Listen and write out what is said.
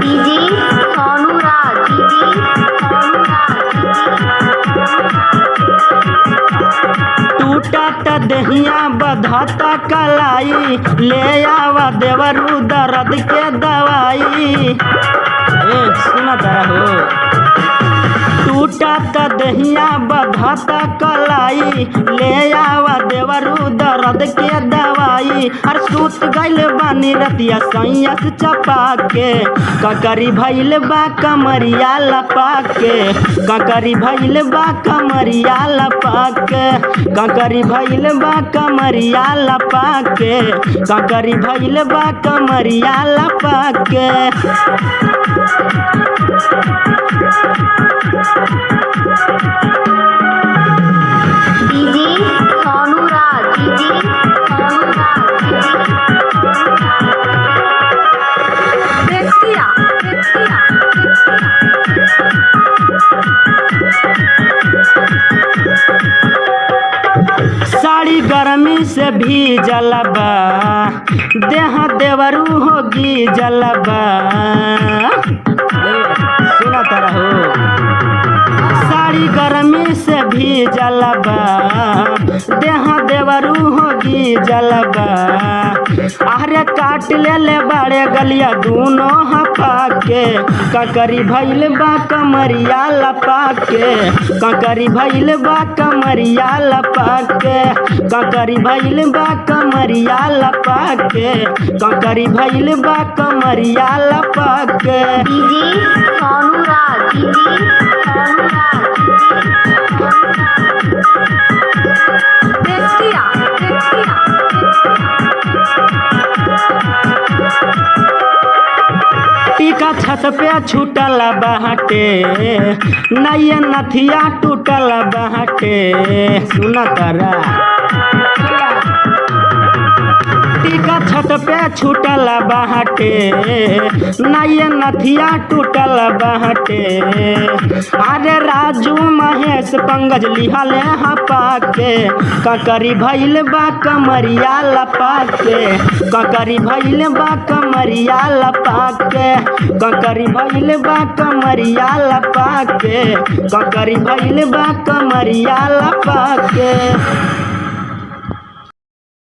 DJ Sonu राज, टूटत दहिया बधत कलाई, ले आवा देवरू दर्द के दवाई। सुना तारा हो। टूटत दहिया बधत कलाई, ले आवा देवरू दर्द के दवाई। अर सूत गइल बानी रतिया सैया से चपा के, ककरी भइल बा कमरिया लपा के, ककरी भइल बा कमरिया लपा के, ककरी भइल बा कमरिया लपा के, ककरी भइल बा कमरिया लपा के। डीजे सोनू राज, साड़ी गर्मी से भी जलबा, देह देवरू होगी जलबा। सुना तारा हो। साड़ी गर्मी से भी जलबा, देह देवरू होगी जलबा। अरे काट ले बड़े गलिया दूनो हपा के, ककरी भइल बा कमरिया लपा के, ककरी भइल बा कमरिया लपा के, ककरी भइल बा कमरिया लपा के, ककरी भइल बा कमरिया लपा के। डीजे सोनू राज, टीका छत पे छूटल बाटे, नैया नथिया टूटल बाटे। सुना तारा। टीका छत पे छूटल बाटे, नैया नथिया टूटल बाटे। अरे राजू महेश पंकज लिहले हपा के, ककरी भइल बा कमरिया लपा के, ककरी भइल बा कमरिया लपा के, ककरी भइल बा कमरिया लपा के, ककरी भइल बा कमरिया लपा के।